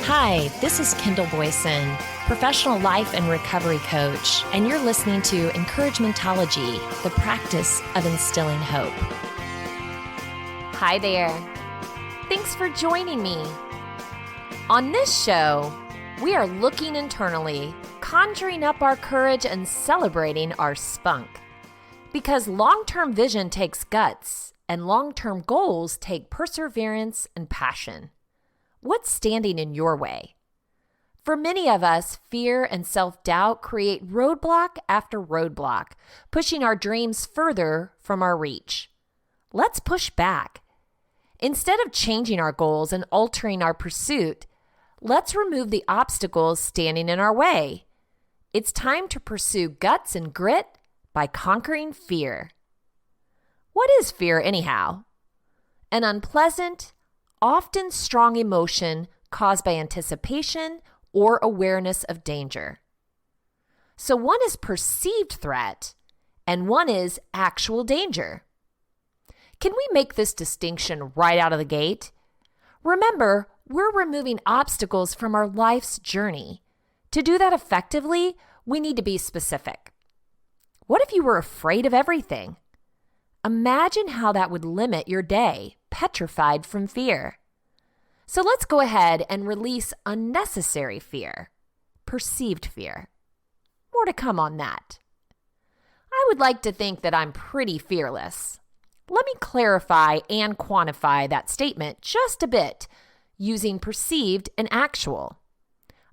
Hi, this is Kendall Boyson, professional life and recovery coach, and you're listening to Encouragementology, the practice of instilling hope. Hi there. Thanks for joining me. On this show, we are looking internally, conjuring up our courage and celebrating our spunk. Because long-term vision takes guts, and long-term goals take perseverance and passion. What's standing in your way? For many of us, fear and self-doubt create roadblock after roadblock, pushing our dreams further from our reach. Let's push back. Instead of changing our goals and altering our pursuit, let's remove the obstacles standing in our way. It's time to pursue guts and grit by conquering fear. What is fear anyhow? An unpleasant, often strong emotion caused by anticipation or awareness of danger. So one is perceived threat and one is actual danger. Can we make this distinction right out of the gate? Remember, we're removing obstacles from our life's journey. To do that effectively, we need to be specific. What if you were afraid of everything? Imagine how that would limit your day, petrified from fear. So let's go ahead and release unnecessary fear, perceived fear. More to come on that. I would like to think that I'm pretty fearless. Let me clarify and quantify that statement just a bit using perceived and actual.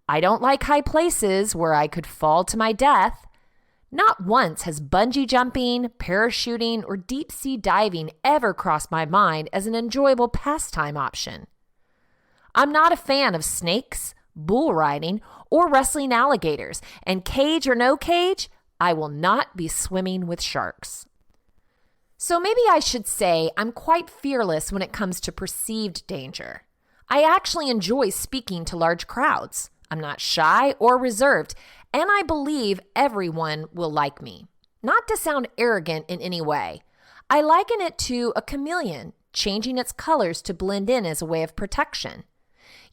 I don't like high places where I could fall to my death. Not once has bungee jumping, parachuting, or deep sea diving ever crossed my mind as an enjoyable pastime option. I'm not a fan of snakes, bull riding, or wrestling alligators, and cage or no cage, I will not be swimming with sharks. So maybe I should say I'm quite fearless when it comes to perceived danger. I actually enjoy speaking to large crowds. I'm not shy or reserved, and I believe everyone will like me. Not to sound arrogant in any way. I liken it to a chameleon, changing its colors to blend in as a way of protection.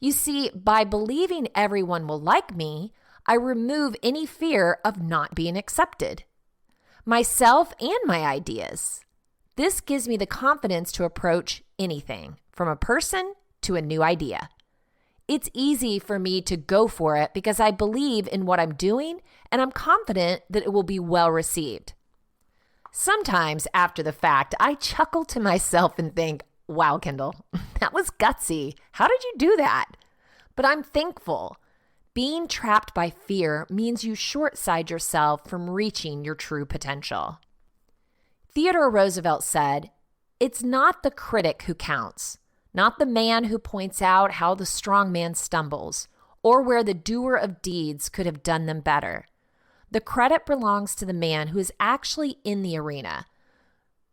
You see, by believing everyone will like me, I remove any fear of not being accepted. Myself and my ideas. This gives me the confidence to approach anything, from a person to a new idea. It's easy for me to go for it because I believe in what I'm doing and I'm confident that it will be well received. Sometimes after the fact, I chuckle to myself and think, wow, Kendall, that was gutsy. How did you do that? But I'm thankful. Being trapped by fear means you short-side yourself from reaching your true potential. Theodore Roosevelt said, "It's not the critic who counts. Not the man who points out how the strong man stumbles, or where the doer of deeds could have done them better. The credit belongs to the man who is actually in the arena,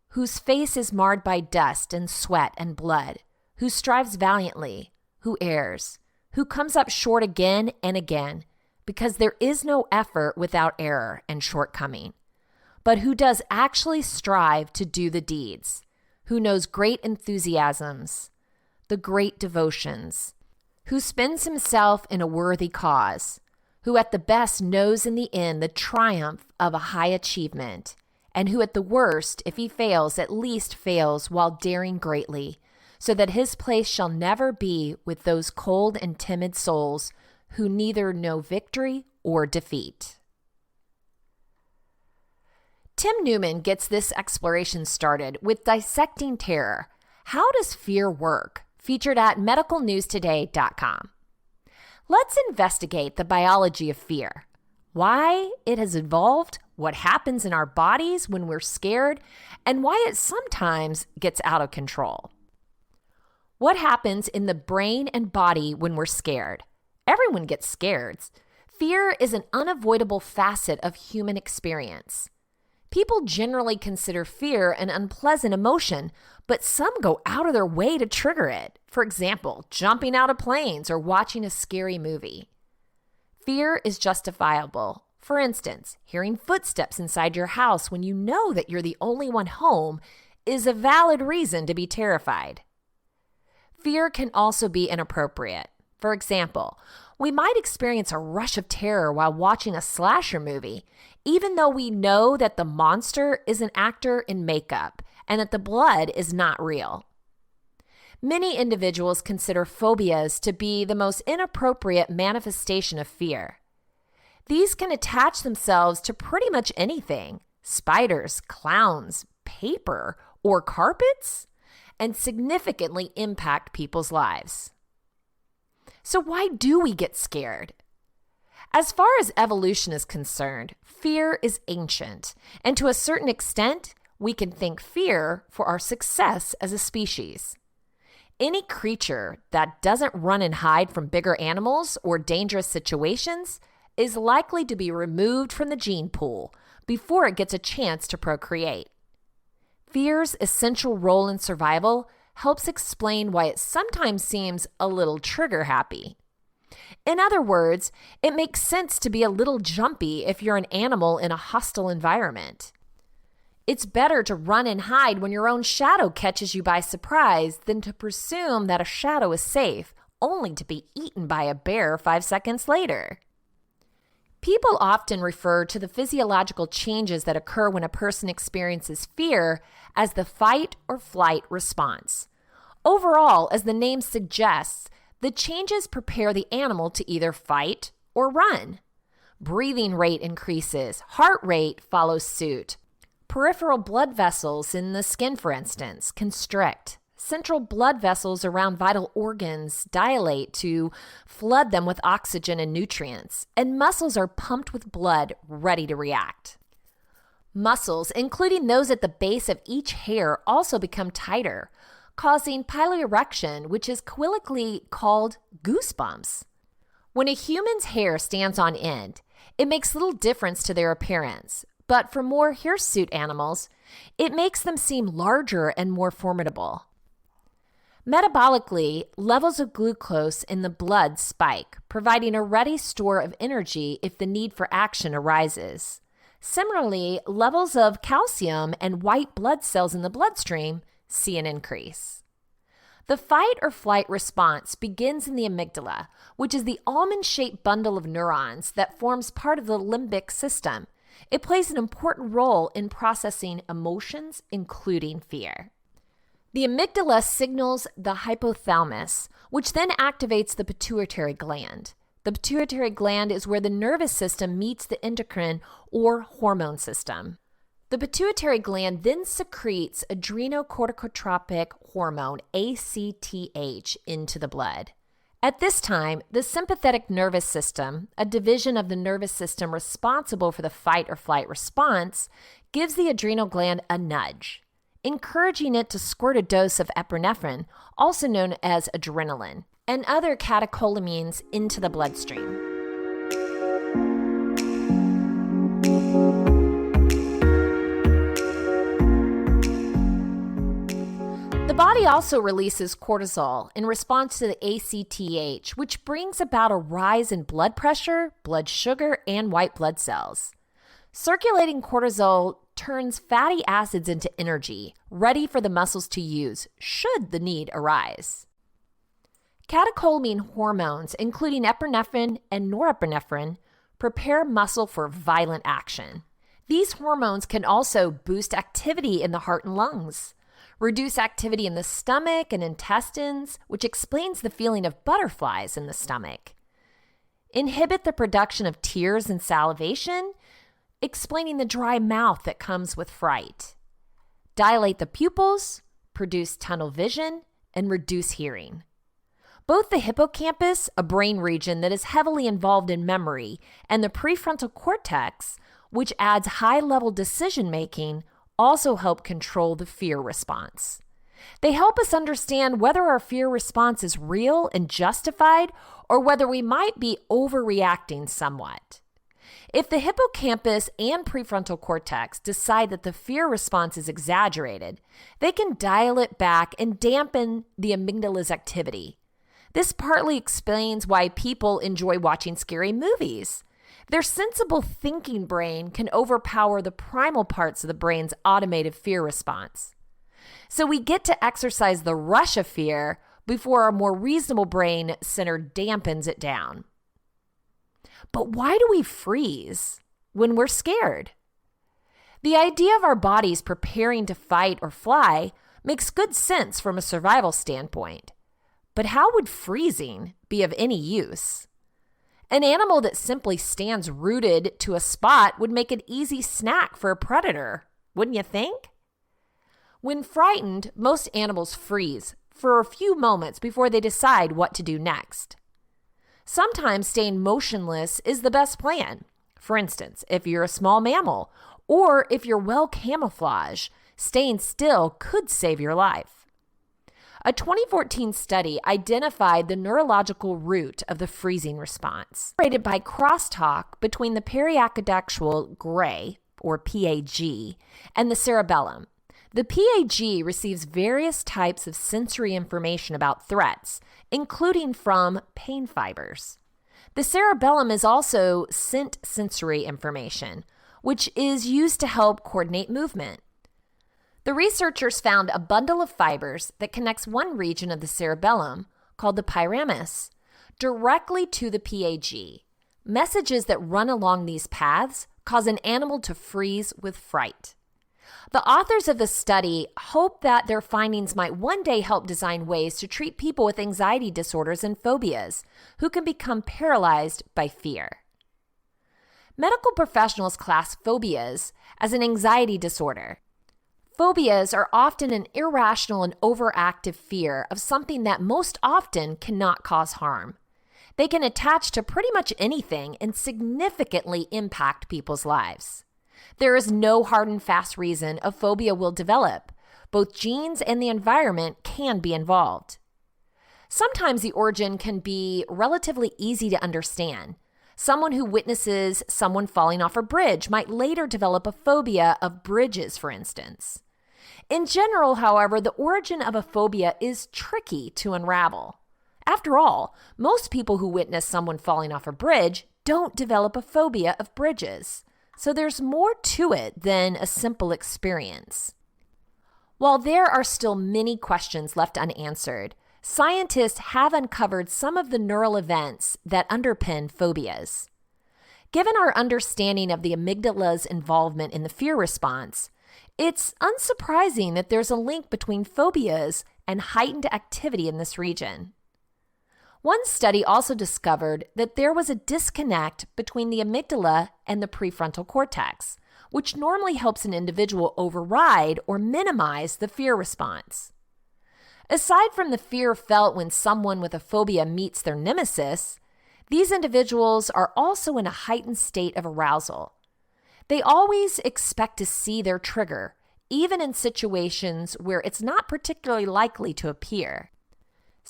whose face is marred by dust and sweat and blood, who strives valiantly, who errs, who comes up short again and again, because there is no effort without error and shortcoming, but who does actually strive to do the deeds, who knows great enthusiasms, the great devotions, who spends himself in a worthy cause, who at the best knows in the end the triumph of a high achievement, and who at the worst, if he fails, at least fails while daring greatly, so that his place shall never be with those cold and timid souls who neither know victory or defeat." Tim Newman gets this exploration started with dissecting terror. How does fear work? Featured at medicalnewstoday.com. Let's investigate the biology of fear, why it has evolved, what happens in our bodies when we're scared, and why it sometimes gets out of control. What happens in the brain and body when we're scared? Everyone gets scared. Fear is an unavoidable facet of human experience. People generally consider fear an unpleasant emotion, but some go out of their way to trigger it. For example, jumping out of planes or watching a scary movie. Fear is justifiable. For instance, hearing footsteps inside your house when you know that you're the only one home is a valid reason to be terrified. Fear can also be inappropriate. For example, we might experience a rush of terror while watching a slasher movie, even though we know that the monster is an actor in makeup and that the blood is not real. Many individuals consider phobias to be the most inappropriate manifestation of fear. These can attach themselves to pretty much anything: spiders, clowns, paper, or carpets, and significantly impact people's lives. So why do we get scared? As far as evolution is concerned, fear is ancient, and to a certain extent, we can thank fear for our success as a species. Any creature that doesn't run and hide from bigger animals or dangerous situations is likely to be removed from the gene pool before it gets a chance to procreate. Fear's essential role in survival helps explain why it sometimes seems a little trigger happy. In other words, it makes sense to be a little jumpy if you're an animal in a hostile environment. It's better to run and hide when your own shadow catches you by surprise than to presume that a shadow is safe, only to be eaten by a bear 5 seconds later. People often refer to the physiological changes that occur when a person experiences fear as the fight or flight response. Overall, as the name suggests, the changes prepare the animal to either fight or run. Breathing rate increases, heart rate follows suit. Peripheral blood vessels in the skin, for instance, constrict. Central blood vessels around vital organs dilate to flood them with oxygen and nutrients, and muscles are pumped with blood ready to react. Muscles, including those at the base of each hair, also become tighter, causing piloerection, which is colloquially called goosebumps. When a human's hair stands on end, it makes little difference to their appearance. But for more hirsute animals, it makes them seem larger and more formidable. Metabolically, levels of glucose in the blood spike, providing a ready store of energy if the need for action arises. Similarly, levels of calcium and white blood cells in the bloodstream see an increase. The fight or flight response begins in the amygdala, which is the almond-shaped bundle of neurons that forms part of the limbic system. It plays an important role in processing emotions, including fear. The amygdala signals the hypothalamus, which then activates the pituitary gland. The pituitary gland is where the nervous system meets the endocrine or hormone system. The pituitary gland then secretes adrenocorticotropic hormone, ACTH, into the blood. At this time, the sympathetic nervous system, a division of the nervous system responsible for the fight or flight response, gives the adrenal gland a nudge, encouraging it to squirt a dose of epinephrine, also known as adrenaline, and other catecholamines into the bloodstream. The body also releases cortisol in response to the ACTH, which brings about a rise in blood pressure, blood sugar, and white blood cells. Circulating cortisol turns fatty acids into energy, ready for the muscles to use should the need arise. Catecholamine hormones, including epinephrine and norepinephrine, prepare muscle for violent action. These hormones can also boost activity in the heart and lungs, reduce activity in the stomach and intestines, which explains the feeling of butterflies in the stomach, inhibit the production of tears and salivation, explaining the dry mouth that comes with fright, dilate the pupils, produce tunnel vision, and reduce hearing. Both the hippocampus, a brain region that is heavily involved in memory, and the prefrontal cortex, which adds high-level decision-making, also help control the fear response. They help us understand whether our fear response is real and justified or whether we might be overreacting somewhat. If the hippocampus and prefrontal cortex decide that the fear response is exaggerated, they can dial it back and dampen the amygdala's activity. This partly explains why people enjoy watching scary movies. Their sensible thinking brain can overpower the primal parts of the brain's automated fear response. So we get to exercise the rush of fear, before a more reasonable brain center dampens it down. But why do we freeze when we're scared? The idea of our bodies preparing to fight or fly makes good sense from a survival standpoint. But how would freezing be of any use? An animal that simply stands rooted to a spot would make an easy snack for a predator, wouldn't you think? When frightened, most animals freeze for a few moments before they decide what to do next. Sometimes staying motionless is the best plan. For instance, if you're a small mammal, or if you're well camouflaged, staying still could save your life. A 2014 study identified the neurological root of the freezing response, generated by crosstalk between the periaqueductal gray, or PAG, and the cerebellum. The PAG receives various types of sensory information about threats, including from pain fibers. The cerebellum is also sent sensory information, which is used to help coordinate movement. The researchers found a bundle of fibers that connects one region of the cerebellum, called the piramis, directly to the PAG. Messages that run along these paths cause an animal to freeze with fright. The authors of the study hope that their findings might one day help design ways to treat people with anxiety disorders and phobias who can become paralyzed by fear. Medical professionals class phobias as an anxiety disorder. Phobias are often an irrational and overactive fear of something that most often cannot cause harm. They can attach to pretty much anything and significantly impact people's lives. There is no hard and fast reason a phobia will develop. Both genes and the environment can be involved. Sometimes the origin can be relatively easy to understand. Someone who witnesses someone falling off a bridge might later develop a phobia of bridges, for instance. In general, however, the origin of a phobia is tricky to unravel. After all, most people who witness someone falling off a bridge don't develop a phobia of bridges. So there's more to it than a simple experience. While there are still many questions left unanswered, scientists have uncovered some of the neural events that underpin phobias. Given our understanding of the amygdala's involvement in the fear response, it's unsurprising that there's a link between phobias and heightened activity in this region. One study also discovered that there was a disconnect between the amygdala and the prefrontal cortex, which normally helps an individual override or minimize the fear response. Aside from the fear felt when someone with a phobia meets their nemesis, these individuals are also in a heightened state of arousal. They always expect to see their trigger, even in situations where it's not particularly likely to appear.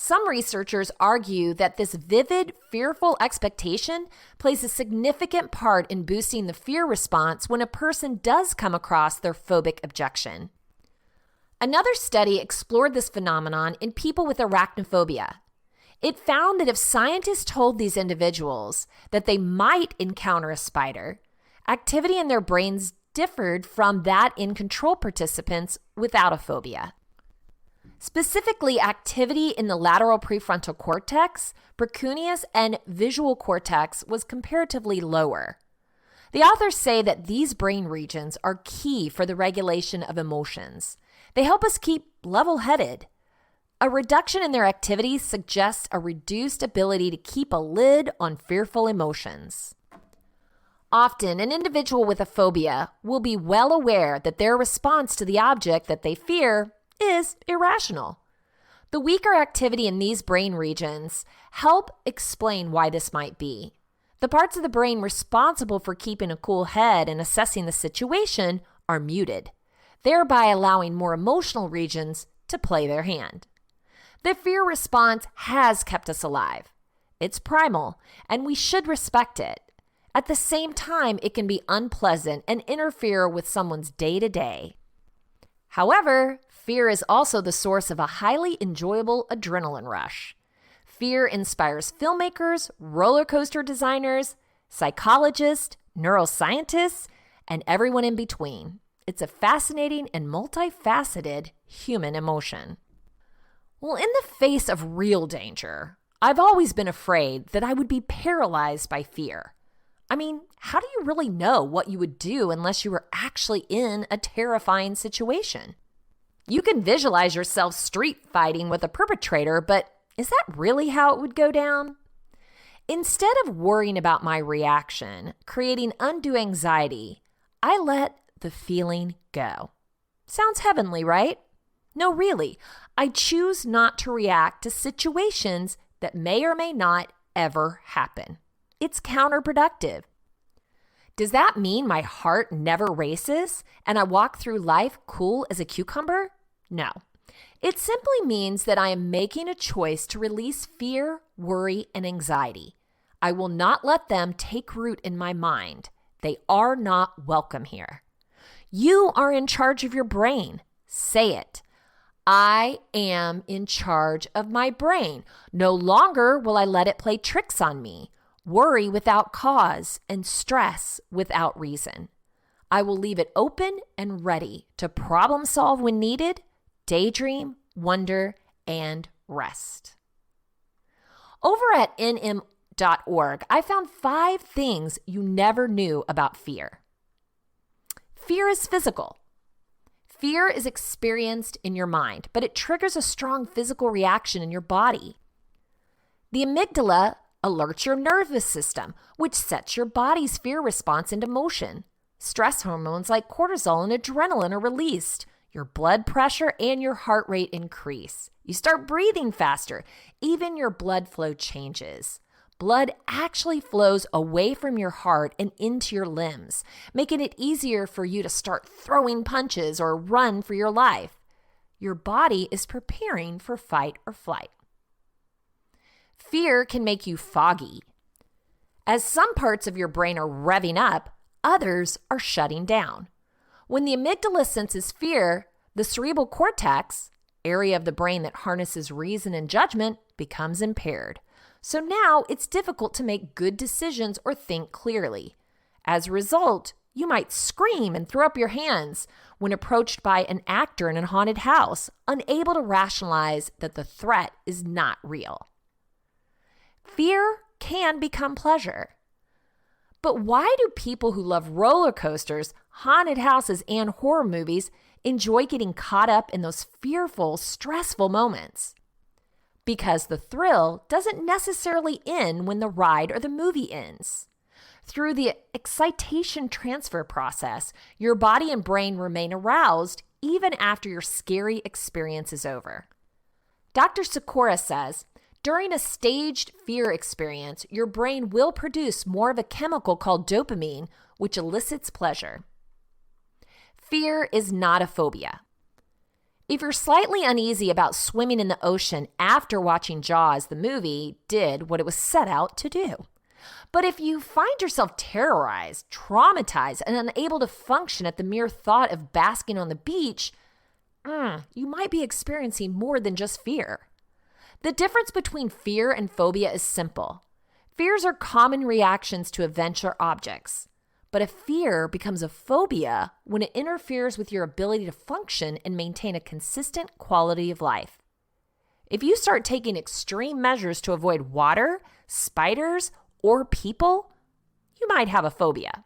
Some researchers argue that this vivid, fearful expectation plays a significant part in boosting the fear response when a person does come across their phobic objection. Another study explored this phenomenon in people with arachnophobia. It found that if scientists told these individuals that they might encounter a spider, activity in their brains differed from that in control participants without a phobia. Specifically, activity in the lateral prefrontal cortex, precuneus, and visual cortex was comparatively lower. The authors say that these brain regions are key for the regulation of emotions. They help us keep level-headed. A reduction in their activity suggests a reduced ability to keep a lid on fearful emotions. Often, an individual with a phobia will be well aware that their response to the object that they fear is irrational. The weaker activity in these brain regions help explain why this might be. The parts of the brain responsible for keeping a cool head and assessing the situation are muted, thereby allowing more emotional regions to play their hand. The fear response has kept us alive. It's primal, and we should respect it. At the same time, it can be unpleasant and interfere with someone's day-to-day. However, fear is also the source of a highly enjoyable adrenaline rush. Fear inspires filmmakers, roller coaster designers, psychologists, neuroscientists, and everyone in between. It's a fascinating and multifaceted human emotion. Well, in the face of real danger, I've always been afraid that I would be paralyzed by fear. I mean, how do you really know what you would do unless you were actually in a terrifying situation? You can visualize yourself street fighting with a perpetrator, but is that really how it would go down? Instead of worrying about my reaction, creating undue anxiety, I let the feeling go. Sounds heavenly, right? No, really. I choose not to react to situations that may or may not ever happen. It's counterproductive. Does that mean my heart never races and I walk through life cool as a cucumber? No. It simply means that I am making a choice to release fear, worry, and anxiety. I will not let them take root in my mind. They are not welcome here. You are in charge of your brain. Say it. I am in charge of my brain. No longer will I let it play tricks on me, worry without cause, and stress without reason. I will leave it open and ready to problem solve when needed, daydream, wonder, and rest. Over at nm.org, I found 5 things you never knew about fear. Fear is physical. Fear is experienced in your mind, but it triggers a strong physical reaction in your body. The amygdala alerts your nervous system, which sets your body's fear response into motion. Stress hormones like cortisol and adrenaline are released. Your blood pressure and your heart rate increase. You start breathing faster. Even your blood flow changes. Blood actually flows away from your heart and into your limbs, making it easier for you to start throwing punches or run for your life. Your body is preparing for fight or flight. Fear can make you foggy. As some parts of your brain are revving up, others are shutting down. When the amygdala senses fear, the cerebral cortex, area of the brain that harnesses reason and judgment, becomes impaired. So now it's difficult to make good decisions or think clearly. As a result, you might scream and throw up your hands when approached by an actor in a haunted house, unable to rationalize that the threat is not real. Fear can become pleasure. But why do people who love roller coasters, haunted houses, and horror movies enjoy getting caught up in those fearful, stressful moments? Because the thrill doesn't necessarily end when the ride or the movie ends. Through the excitation transfer process, your body and brain remain aroused even after your scary experience is over. Dr. Sikora says, during a staged fear experience, your brain will produce more of a chemical called dopamine, which elicits pleasure. Fear is not a phobia. If you're slightly uneasy about swimming in the ocean after watching Jaws, the movie did what it was set out to do. But if you find yourself terrorized, traumatized, and unable to function at the mere thought of basking on the beach, you might be experiencing more than just fear. The difference between fear and phobia is simple. Fears are common reactions to events or objects. But a fear becomes a phobia when it interferes with your ability to function and maintain a consistent quality of life. If you start taking extreme measures to avoid water, spiders, or people, you might have a phobia.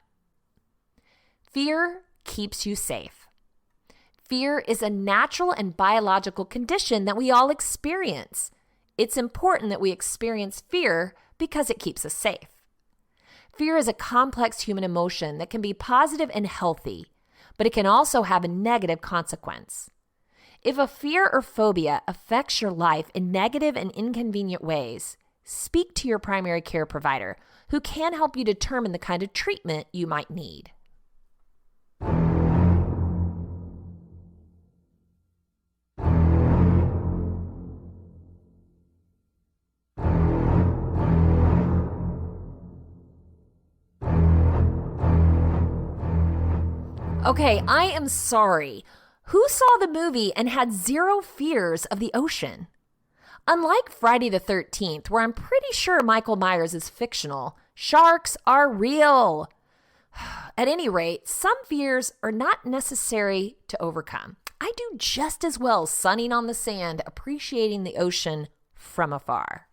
Fear keeps you safe. Fear is a natural and biological condition that we all experience. It's important that we experience fear because it keeps us safe. Fear is a complex human emotion that can be positive and healthy, but it can also have a negative consequence. If a fear or phobia affects your life in negative and inconvenient ways, speak to your primary care provider, who can help you determine the kind of treatment you might need. Okay, I am sorry. Who saw the movie and had zero fears of the ocean? Unlike Friday the 13th, where I'm pretty sure Michael Myers is fictional, sharks are real. At any rate, some fears are not necessary to overcome. I do just as well sunning on the sand, appreciating the ocean from afar.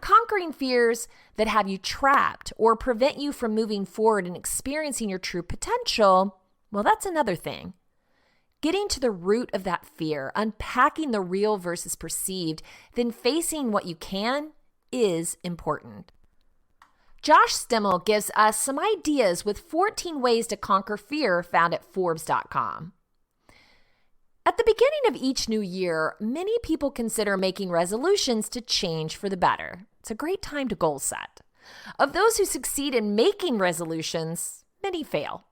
Conquering fears that have you trapped or prevent you from moving forward and experiencing your true potential, well, that's another thing. Getting to the root of that fear, unpacking the real versus perceived, then facing what you can is important. Josh Stimmel gives us some ideas with 14 ways to conquer fear found at Forbes.com. At the beginning of each new year, many people consider making resolutions to change for the better. It's a great time to goal set. Of those who succeed in making resolutions, many fail.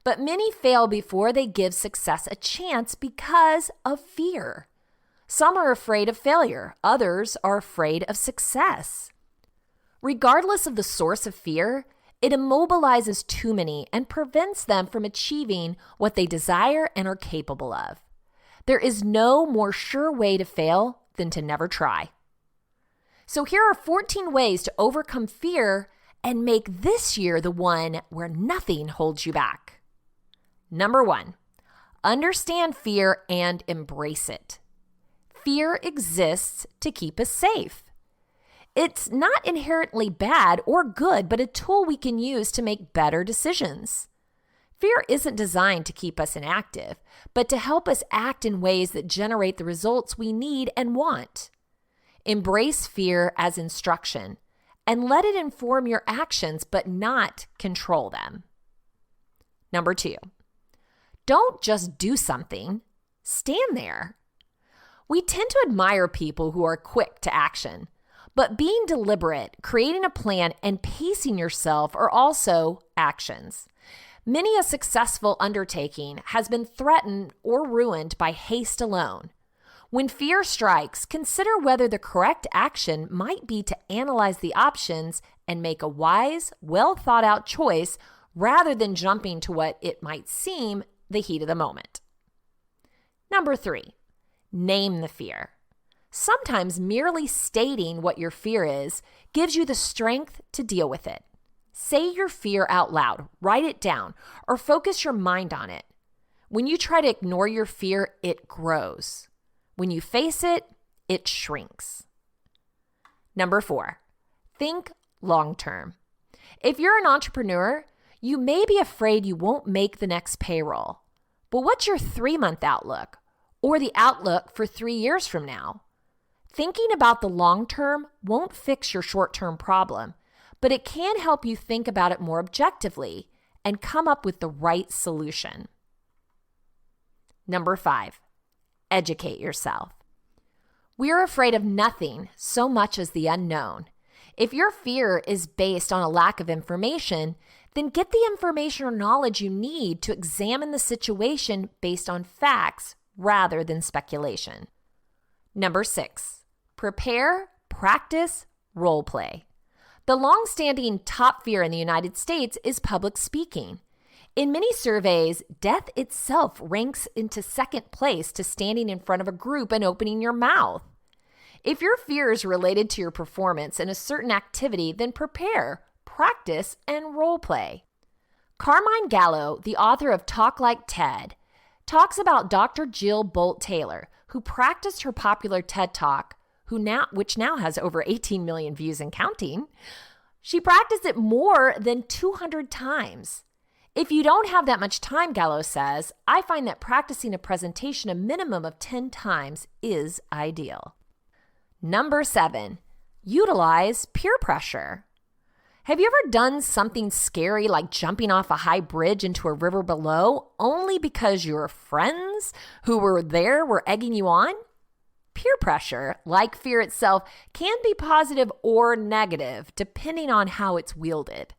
But many fail before they give success a chance because of fear. Some are afraid of failure. Others are afraid of success. Regardless of the source of fear, it immobilizes too many and prevents them from achieving what they desire and are capable of. There is no more sure way to fail than to never try. So here are 14 ways to overcome fear and make this year the one where nothing holds you back. Number 1, understand fear and embrace it. Fear exists to keep us safe. It's not inherently bad or good, but a tool we can use to make better decisions. Fear isn't designed to keep us inactive, but to help us act in ways that generate the results we need and want. Embrace fear as instruction and let it inform your actions, but not control them. Number 2, don't just do something, stand there. We tend to admire people who are quick to action, but being deliberate, creating a plan, and pacing yourself are also actions. Many a successful undertaking has been threatened or ruined by haste alone. When fear strikes, consider whether the correct action might be to analyze the options and make a wise, well-thought-out choice rather than jumping to what it might seem the heat of the moment. Number 3, name the fear. Sometimes merely stating what your fear is gives you the strength to deal with it. Say your fear out loud, write it down, or focus your mind on it. When you try to ignore your fear, it grows. When you face it, it shrinks. Number 4, think long-term. If you're an entrepreneur, you may be afraid you won't make the next payroll. But what's your 3-month outlook or the outlook for 3 years from now? Thinking about the long term won't fix your short-term problem, but it can help you think about it more objectively and come up with the right solution. Number 5, educate yourself. We're afraid of nothing so much as the unknown. If your fear is based on a lack of information, then get the information or knowledge you need to examine the situation based on facts rather than speculation. Number 6, prepare, practice, role play. The long-standing top fear in the United States is public speaking. In many surveys, death itself ranks into second place to standing in front of a group and opening your mouth. If your fear is related to your performance in a certain activity, then prepare, practice, and role play. Carmine Gallo, the author of Talk Like Ted, talks about Dr. Jill Bolt Taylor, who practiced her popular TED Talk, which now has over 18 million views and counting. She practiced it more than 200 times. If you don't have that much time, Gallo says, I find that practicing a presentation a minimum of 10 times is ideal. Number 7, utilize peer pressure. Have you ever done something scary like jumping off a high bridge into a river below only because your friends who were there were egging you on? Peer pressure, like fear itself, can be positive or negative depending on how it's wielded.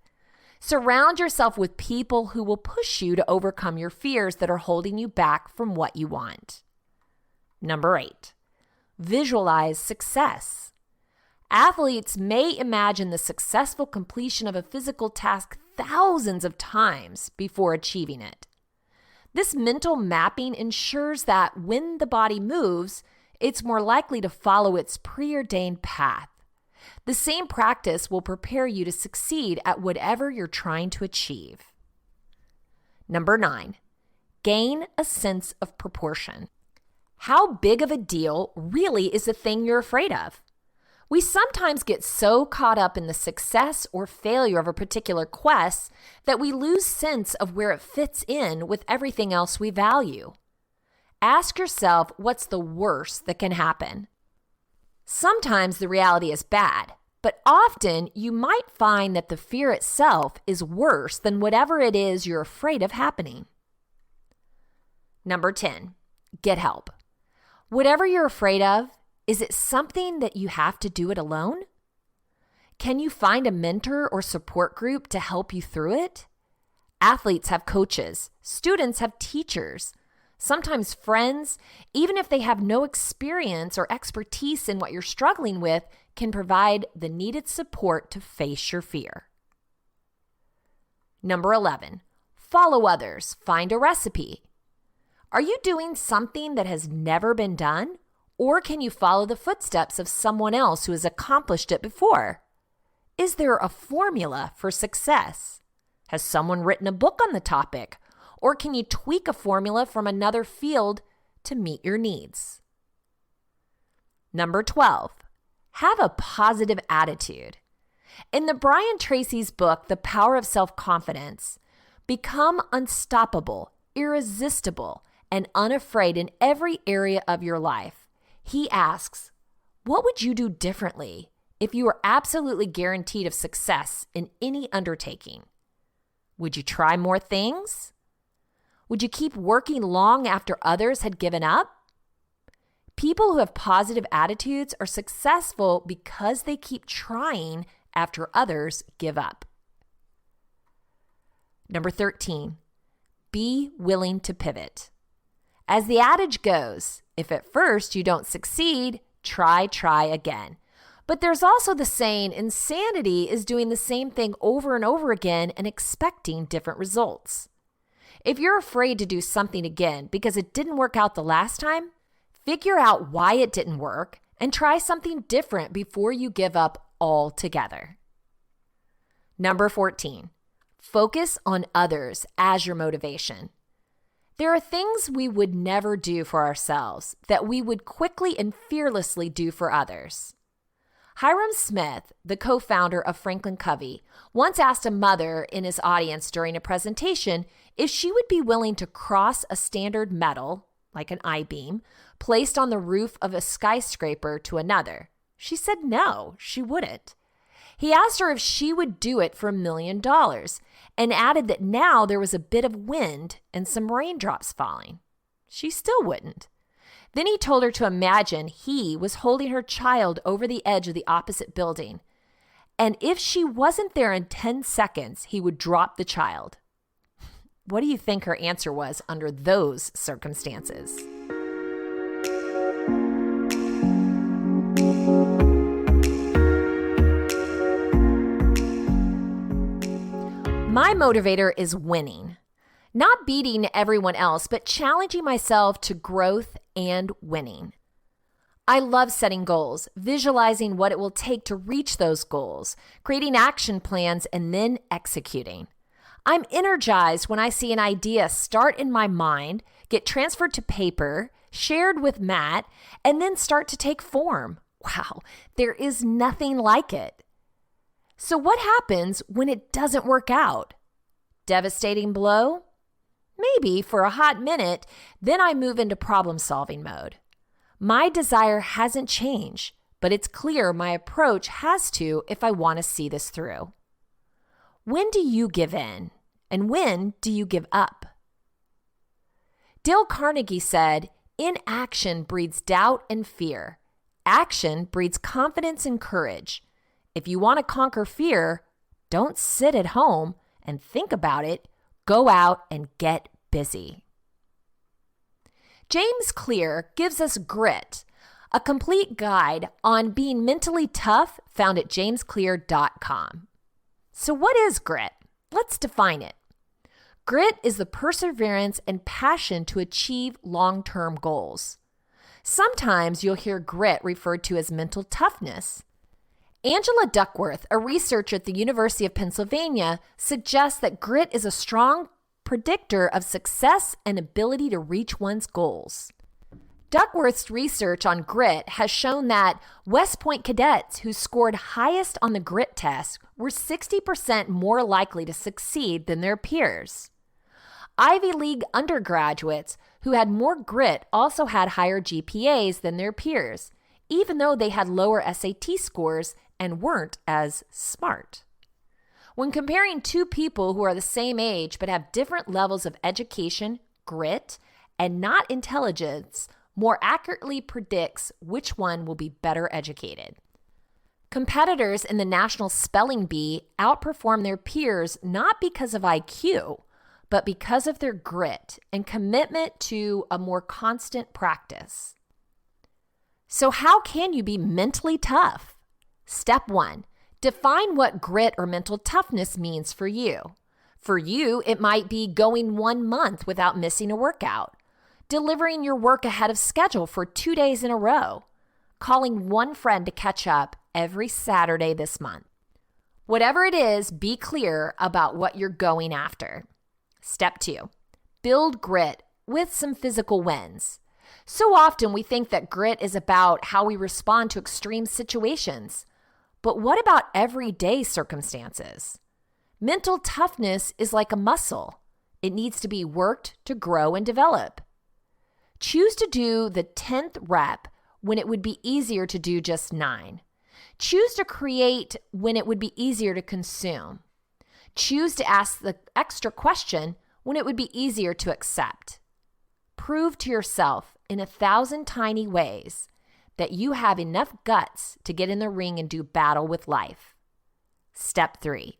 Surround yourself with people who will push you to overcome your fears that are holding you back from what you want. Number 8, visualize success. Athletes may imagine the successful completion of a physical task thousands of times before achieving it. This mental mapping ensures that when the body moves, it's more likely to follow its preordained path. The same practice will prepare you to succeed at whatever you're trying to achieve. Number 9, gain a sense of proportion. How big of a deal really is the thing you're afraid of? We sometimes get so caught up in the success or failure of a particular quest that we lose sense of where it fits in with everything else we value. Ask yourself, what's the worst that can happen? Sometimes the reality is bad, but often you might find that the fear itself is worse than whatever it is you're afraid of happening. Number 10, get help. Whatever you're afraid of, is it something that you have to do it alone? Can you find a mentor or support group to help you through it? Athletes have coaches. Students have teachers. Sometimes friends, even if they have no experience or expertise in what you're struggling with, can provide the needed support to face your fear. Number 11, follow others. Find a recipe. Are you doing something that has never been done? Or can you follow the footsteps of someone else who has accomplished it before? Is there a formula for success? Has someone written a book on the topic? Or can you tweak a formula from another field to meet your needs? Number 12, have a positive attitude. In the Brian Tracy's book, The Power of Self-Confidence, become unstoppable, irresistible, and unafraid in every area of your life. He asks, what would you do differently if you were absolutely guaranteed of success in any undertaking? Would you try more things? Would you keep working long after others had given up? People who have positive attitudes are successful because they keep trying after others give up. Number 13, be willing to pivot. As the adage goes, if at first you don't succeed, try again. But there's also the saying, insanity is doing the same thing over and over again and expecting different results. If you're afraid to do something again because it didn't work out the last time, figure out why it didn't work and try something different before you give up altogether. Number 14, focus on others as your motivation. There are things we would never do for ourselves that we would quickly and fearlessly do for others. Hiram Smith, the co-founder of Franklin Covey, once asked a mother in his audience during a presentation if she would be willing to cross a standard metal, like an I-beam, placed on the roof of a skyscraper to another. She said no, she wouldn't. He asked her if she would do it for $1 million and added that now there was a bit of wind and some raindrops falling. She still wouldn't. Then he told her to imagine he was holding her child over the edge of the opposite building, and if she wasn't there in 10 seconds, he would drop the child. What do you think her answer was under those circumstances? My motivator is winning. Not beating everyone else, but challenging myself to growth and winning. I love setting goals, visualizing what it will take to reach those goals, creating action plans, and then executing. I'm energized when I see an idea start in my mind, get transferred to paper, shared with Matt, and then start to take form. Wow, there is nothing like it. So what happens when it doesn't work out? Devastating blow? Maybe for a hot minute, then I move into problem-solving mode. My desire hasn't changed, but it's clear my approach has to if I want to see this through. When do you give in? And when do you give up? Dale Carnegie said, inaction breeds doubt and fear. Action breeds confidence and courage. If you want to conquer fear, don't sit at home and think about it. Go out and get busy. James Clear gives us Grit, a complete guide on being mentally tough found at jamesclear.com. So what is grit? Let's define it. Grit is the perseverance and passion to achieve long-term goals. Sometimes you'll hear grit referred to as mental toughness. Angela Duckworth, a researcher at the University of Pennsylvania, suggests that grit is a strong predictor of success and ability to reach one's goals. Duckworth's research on grit has shown that West Point cadets who scored highest on the grit test were 60% more likely to succeed than their peers. Ivy League undergraduates who had more grit also had higher GPAs than their peers, even though they had lower SAT scores and weren't as smart. When comparing two people who are the same age but have different levels of education, grit, and not intelligence, more accurately predicts which one will be better educated. Competitors in the National Spelling Bee outperform their peers not because of IQ, but because of their grit and commitment to a more constant practice. So how can you be mentally tough? Step 1, define what grit or mental toughness means for you. For you, it might be going 1 month without missing a workout, delivering your work ahead of schedule for 2 days in a row, calling one friend to catch up every Saturday this month. Whatever it is, be clear about what you're going after. Step 2, build grit with some physical wins. So often we think that grit is about how we respond to extreme situations. But what about everyday circumstances? Mental toughness is like a muscle. It needs to be worked to grow and develop. Choose to do the 10th rep when it would be easier to do just 9. Choose to create when it would be easier to consume. Choose to ask the extra question when it would be easier to accept. Prove to yourself in 1,000 tiny ways that you have enough guts to get in the ring and do battle with life. Step 3,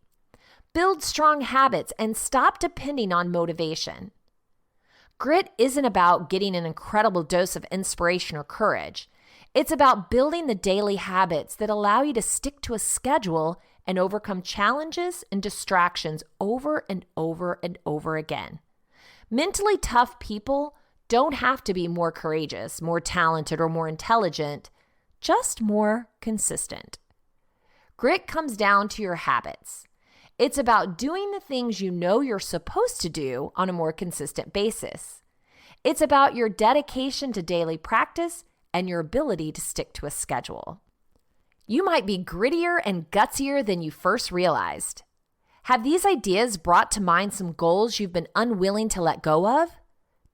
build strong habits and stop depending on motivation. Grit isn't about getting an incredible dose of inspiration or courage. It's about building the daily habits that allow you to stick to a schedule and overcome challenges and distractions over and over and over again. Mentally tough people don't have to be more courageous, more talented, or more intelligent, just more consistent. Grit comes down to your habits. It's about doing the things you know you're supposed to do on a more consistent basis. It's about your dedication to daily practice and your ability to stick to a schedule. You might be grittier and gutsier than you first realized. Have these ideas brought to mind some goals you've been unwilling to let go of?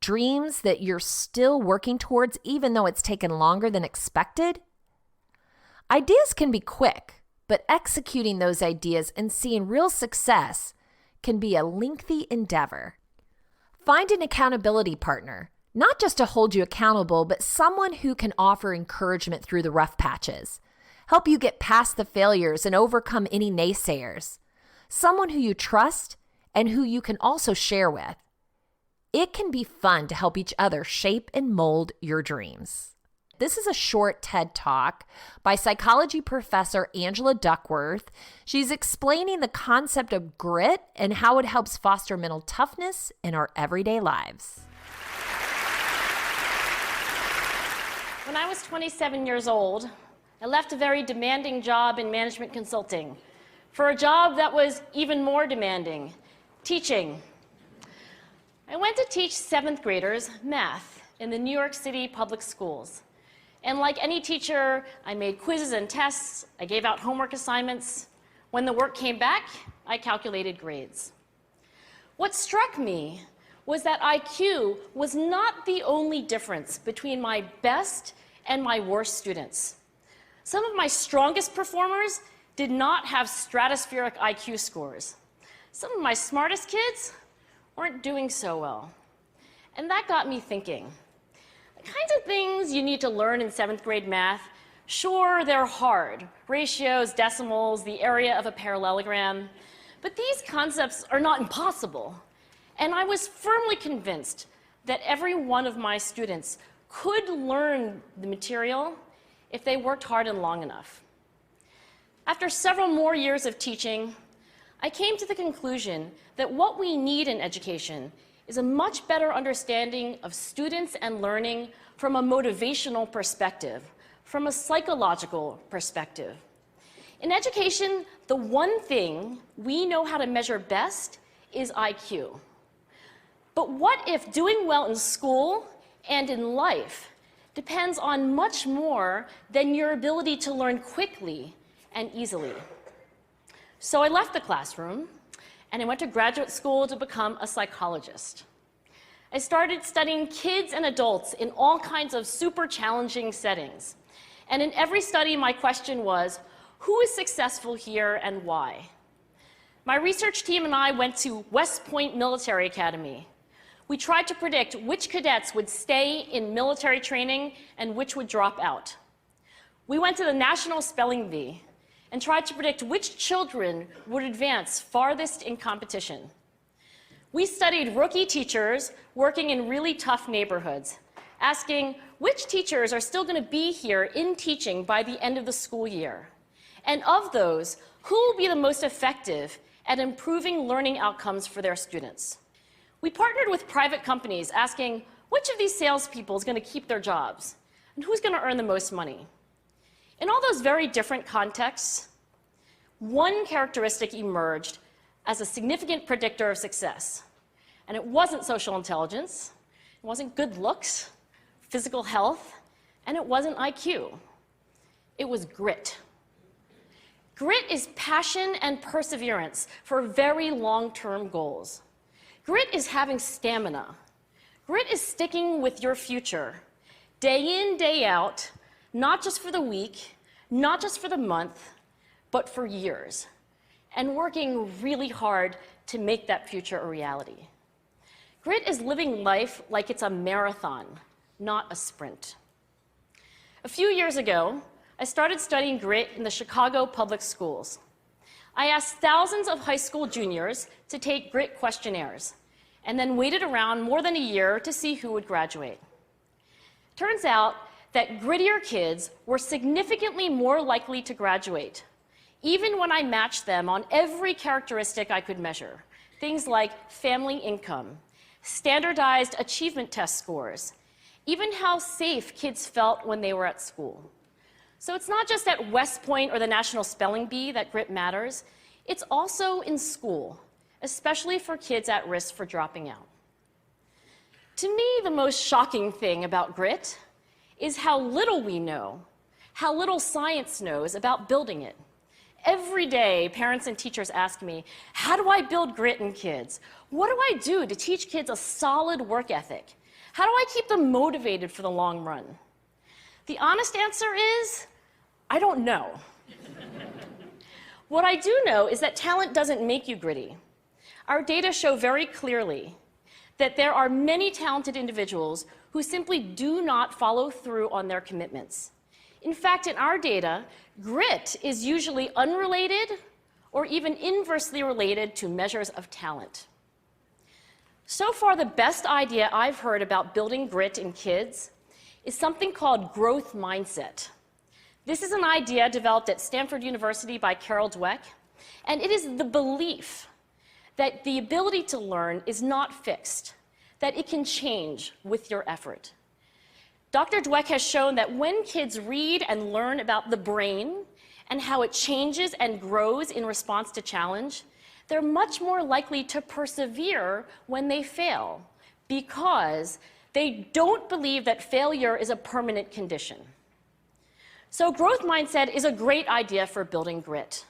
Dreams that you're still working towards even though it's taken longer than expected? Ideas can be quick, but executing those ideas and seeing real success can be a lengthy endeavor. Find an accountability partner, not just to hold you accountable, but someone who can offer encouragement through the rough patches, help you get past the failures and overcome any naysayers. Someone who you trust and who you can also share with. It can be fun to help each other shape and mold your dreams. This is a short TED Talk by psychology professor Angela Duckworth. She's explaining the concept of grit and how it helps foster mental toughness in our everyday lives. When I was 27 years old, I left a very demanding job in management consulting for a job that was even more demanding, teaching. I went to teach 7th graders math in the New York City public schools. And like any teacher, I made quizzes and tests, I gave out homework assignments. When the work came back, I calculated grades. What struck me was that IQ was not the only difference between my best and my worst students. Some of my strongest performers did not have stratospheric IQ scores. Some of my smartest kids weren't doing so well. And that got me thinking. The kinds of things you need to learn in 7th grade math, sure, they're hard. Ratios, decimals, the area of a parallelogram. But these concepts are not impossible. And I was firmly convinced that every one of my students could learn the material if they worked hard and long enough. After several more years of teaching, I came to the conclusion that what we need in education is a much better understanding of students and learning from a motivational perspective, from a psychological perspective. In education, the one thing we know how to measure best is IQ. But what if doing well in school and in life depends on much more than your ability to learn quickly and easily? So I left the classroom and I went to graduate school to become a psychologist. I started studying kids and adults in all kinds of super challenging settings. And in every study, my question was, who is successful here and why? My research team and I went to West Point Military Academy. We tried to predict which cadets would stay in military training and which would drop out. We went to the National Spelling Bee and tried to predict which children would advance farthest in competition. We studied rookie teachers working in really tough neighborhoods, asking which teachers are still going to be here in teaching by the end of the school year. And of those, who will be the most effective at improving learning outcomes for their students? We partnered with private companies asking which of these salespeople is going to keep their jobs and who's going to earn the most money. In all those very different contexts, one characteristic emerged as a significant predictor of success. And it wasn't social intelligence, it wasn't good looks, physical health, and it wasn't IQ. It was grit. Grit is passion and perseverance for very long-term goals. Grit is having stamina. Grit is sticking with your future, day in, day out, not just for the week, not just for the month, but for years, and working really hard to make that future a reality. Grit is living life like it's a marathon, not a sprint. A few years ago, I started studying grit in the Chicago public schools. I asked thousands of high school juniors to take grit questionnaires, and then waited around more than a year to see who would graduate. Turns out that grittier kids were significantly more likely to graduate, even when I matched them on every characteristic I could measure, things like family income, standardized achievement test scores, even how safe kids felt when they were at school. So it's not just at West Point or the National Spelling Bee that grit matters, it's also in school, especially for kids at risk for dropping out. To me, the most shocking thing about grit is how little we know, how little science knows about building it. Every day, parents and teachers ask me, how do I build grit in kids? What do I do to teach kids a solid work ethic? How do I keep them motivated for the long run? The honest answer is, I don't know. What I do know is that talent doesn't make you gritty. Our data show very clearly that there are many talented individuals who simply do not follow through on their commitments. In fact, in our data, grit is usually unrelated or even inversely related to measures of talent. So far, the best idea I've heard about building grit in kids is something called growth mindset. This is an idea developed at Stanford University by Carol Dweck, and it is the belief that the ability to learn is not fixed, that it can change with your effort. Dr. Dweck has shown that when kids read and learn about the brain and how it changes and grows in response to challenge, they're much more likely to persevere when they fail because they don't believe that failure is a permanent condition. So growth mindset is a great idea for building grit,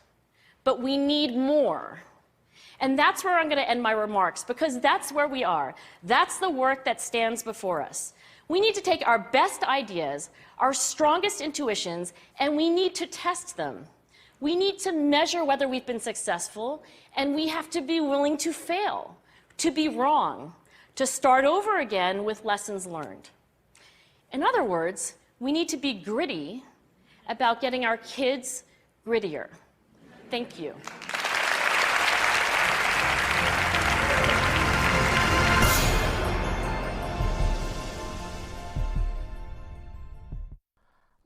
but we need more. And that's where I'm going to end my remarks, because that's where we are. That's the work that stands before us. We need to take our best ideas, our strongest intuitions, and we need to test them. We need to measure whether we've been successful, and we have to be willing to fail, to be wrong, to start over again with lessons learned. In other words, we need to be gritty about getting our kids grittier. Thank you.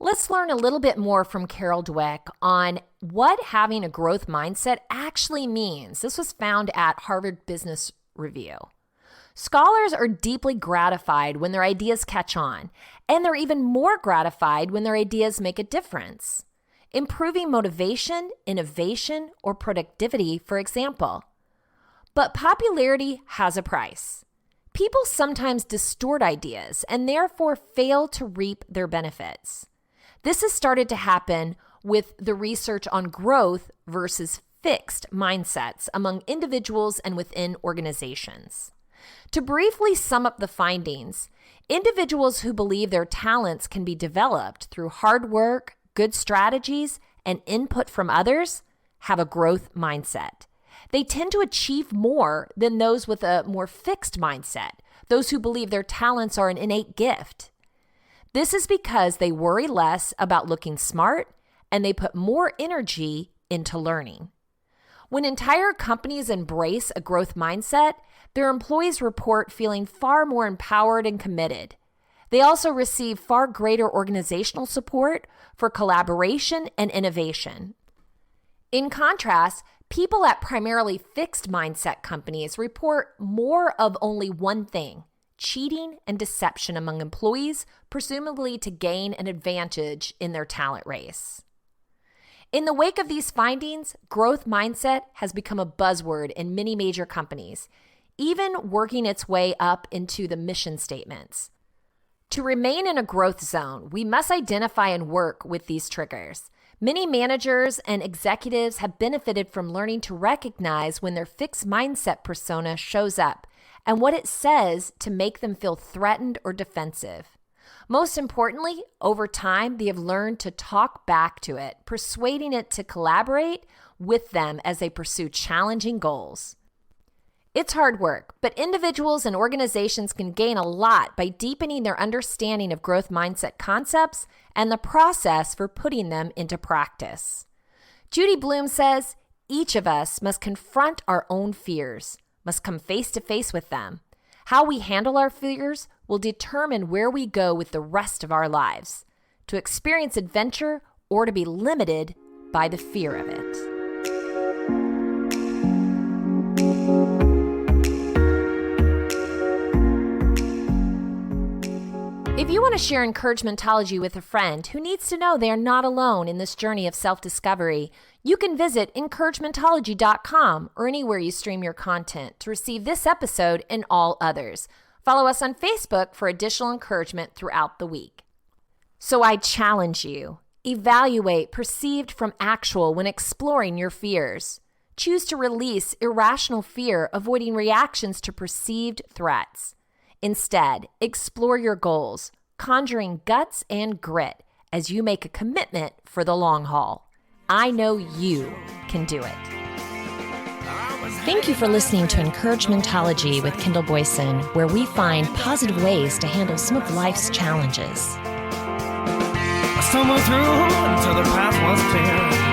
Let's learn a little bit more from Carol Dweck on what having a growth mindset actually means. This was found at Harvard Business Review. Scholars are deeply gratified when their ideas catch on, and they're even more gratified when their ideas make a difference. Improving motivation, innovation, or productivity, for example. But popularity has a price. People sometimes distort ideas and therefore fail to reap their benefits. This has started to happen with the research on growth versus fixed mindsets among individuals and within organizations. To briefly sum up the findings, individuals who believe their talents can be developed through hard work, good strategies, and input from others have a growth mindset. They tend to achieve more than those with a more fixed mindset, those who believe their talents are an innate gift. This is because they worry less about looking smart and they put more energy into learning. When entire companies embrace a growth mindset, their employees report feeling far more empowered and committed. They also receive far greater organizational support for collaboration and innovation. In contrast, people at primarily fixed mindset companies report more of only one thing: cheating and deception among employees, presumably to gain an advantage in their talent race. In the wake of these findings, growth mindset has become a buzzword in many major companies, even working its way up into the mission statements. To remain in a growth zone, we must identify and work with these triggers. Many managers and executives have benefited from learning to recognize when their fixed mindset persona shows up and what it says to make them feel threatened or defensive. Most importantly, over time, they have learned to talk back to it, persuading it to collaborate with them as they pursue challenging goals. It's hard work, but individuals and organizations can gain a lot by deepening their understanding of growth mindset concepts and the process for putting them into practice. Judy Blume says, each of us must confront our own fears, must come face to face with them. How we handle our fears will determine where we go with the rest of our lives, to experience adventure or to be limited by the fear of it. If you want to share encouragementology with a friend who needs to know they are not alone in this journey of self-discovery, you can visit encouragementology.com or anywhere you stream your content to receive this episode and all others. Follow us on Facebook for additional encouragement throughout the week. So I challenge you, evaluate perceived from actual when exploring your fears. Choose to release irrational fear, avoiding reactions to perceived threats. Instead, explore your goals, conjuring guts and grit as you make a commitment for the long haul. I know you can do it. Thank you for listening to Encouragementology with Kendall Boyson, where we find positive ways to handle some of life's challenges. I stumbled through until the path was clear.